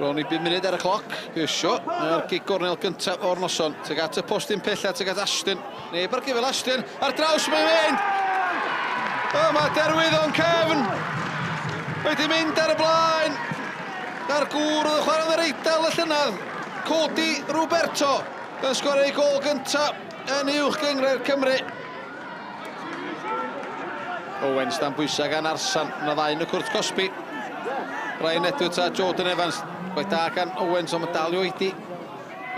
Bron i 5 munud ar y cloc. Gysio. Mae'r gig gornel gyntaf o'r noson. Teg at y postyn pella, teg at Ashton. Neb ar gyfel Ashton. Ar draws mae'n mynd. O, mae derwyddon Cefn. Wedi mynd ar y blaen. Ar gŵr oedd y chwarae yr Eidal y llynydd. Cody Roberto. Yn sgorau gol gyntaf yn uwch gyngre'r Cymru. Owens dan bwysau gan Arsan. Yna ddau yn y cwrt Cosby. Ryan Edwards a Jordan Evans. Gwaith da gan Owens ond mae dal i oedi.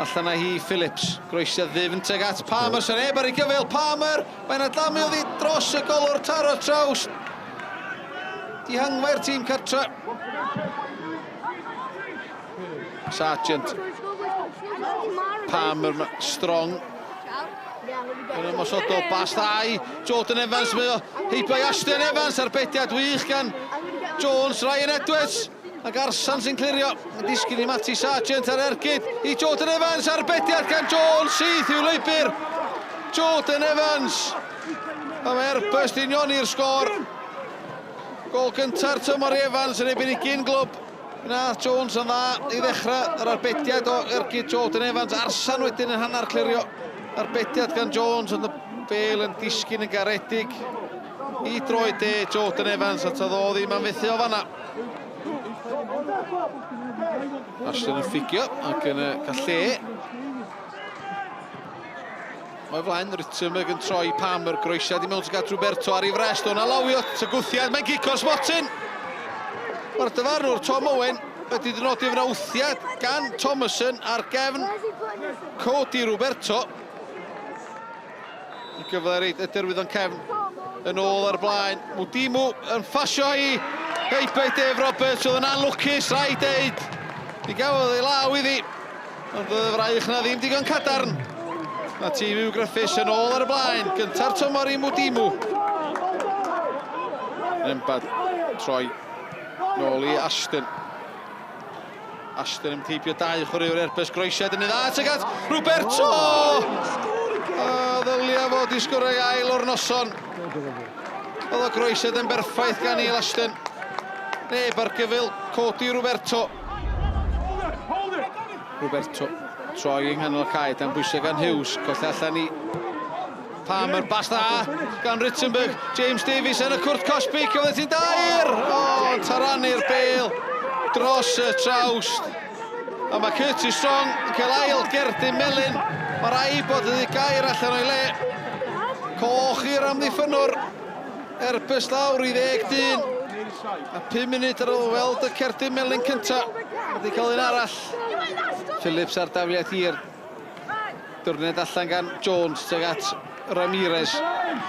Allan na hi Phillips. Groesiad ddyfn teg at Palmer. Sy'n neb ar ei gyfeil. Palmer. Mae'n adlamu oddi dros y golwr taro traws. Dihangfa'r tîm cartra. Sargent. Palmer strong. Yn ymosodol bas ddau. Jordan Evans. Heibio i Ashton Evans. Arbediad wych gan Jones. Ryan Edwards. Ac Arsan sy'n clirio. Mae'n disgyn i Matty Sargent ar ergyd. I Jordan Evans. Arbediad gan Jones. Sydd i'w leibr. Jordan Evans. A mae Erbers di nion i'r sgôr. Gol gynta'r tymor i Evans yn ebyn i gyn glwb. Yna Jones yn dda i ddechrau yr arbediad o ergyd Jordan Evans. Arsan wedyn yn hannar clirio. Arbediad gan Jones ond y bel yn disgyn yn garedig. I droed de Jordan Evans a taddodd i man fethu o fanna. Ashton yn ffigio ac yn cael lle. Mae flaen Rittenberg yn troi Palmer, groesiad i mewn tuag at Roberto ar ei frest. O'n alawio tygwthiad, mae'n gico Smotin. Mae'r dyfarnwr Tom Owen wedi dynodi fyna wthiad gan Thomason ar gefn Cody Roberto. Yn gyfle reid y derwyddon cefn yn ôl ar blaen. Mwdimu yn ffasio i heibio i Dave Roberts oedd yn anlwcus rai deud. I gafodd ei law iddi. Ond oedd y fraich na ddim digon cadarn. Mae tîm Hugh Griffiths yn ôl ar y blaen. Gynta'r tymor i Mwdimu. Nembad troi nôl i Ashton. Ashton yn teipio dau chwaraewr Erbers groesiad yn ei dda. Teg at Roberto! Ddylia fod i sgwrau ail o'r noson. Oedd o groesiad yn berffaith gan Neil Ashton. Neb ar gyfil Cody Roberto. Roberto troi yng nghanol y cae dan bwysau gan Hughes. Colli allan i Palmer, bas dda gan Rittenberg. James Davies yn y cwrt Cosby. Cyfle ti'n dair! O, tarannu'r bel dros y trawst. A mae Curtis Strong yn cael ail gerdyn melyn. Mae rai bod ydi gair allan o'i le. Coch i'r amddiffynwr. Erbys lawr i 10 a 5 munud ar ôl weld y cerdyn melyn cynta. Wedi cael un arall. Phillips ar dafliad hir. Dwrned allan gan Jones teg at Ramirez.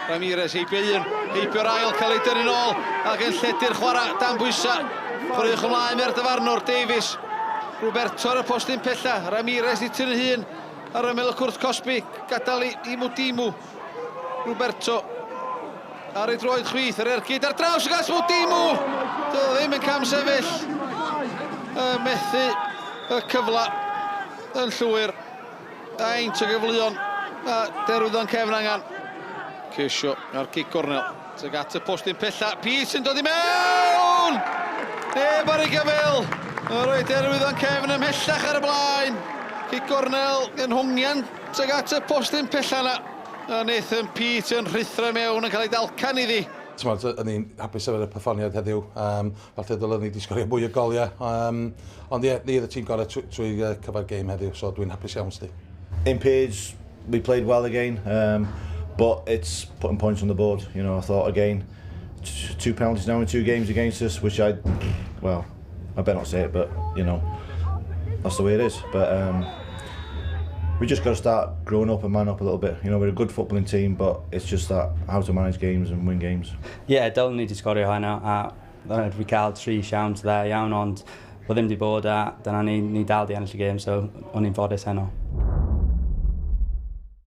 Ramirez heibio un. Heibio'r ail cael ei dynnu nôl. Ac yn lledu'r chwarae dan bwysa. Chwaraewch ymlaen me'r dyfarnwr Davies. Roberto ar y postyn pella. Ramirez i tynnu hun. Ar ymyl y cwrt Cosby. Gadael i Mwdimu. Roberto. Ar ei droed chwith. Ar ergyd ar draws y gas Mwdimu. Doedd ddim yn cam sefyll. Methu y cyfla yn llwyr. Aint o gyfleon. A derwyddon cefn angan. Cysio ar gig gornel. Teg at y postyn pella. Peace yn dod i mewn! Neb ar ei gyfil. A roi derwyddon cefn ymhellach ar y blaen. Gig gornel yn hongian. Teg at y postyn pella yna. A Nathan Pete yn rhithro mewn yn cael ei dalcan iddi. Yn ni'n hapus efo'r perfformiad heddiw. Falle dylwn ni wedi sgorio mwy o goliau. Ond ie, ni oedd y tîm gorau trwy cyfa'r gêm heddiw, so dwi'n hapus iawn sti. In Page, we played well again, but it's putting points on the board. You know, I thought again, 2 penalties now in 2 games against us, which I better not say it, but you know, that's the way it is. But we just got to start growing up and man up a little bit. You know, we're a good footballing team, but it's just that how to manage games and win games. Yeah, dylen ni wedi sgorio hynna. Dwi cael 3 siawns dda iawn, ond bod ddim wedi bod a dyna ni dal di ennill y gêm, so o'n i'n ffodus heno.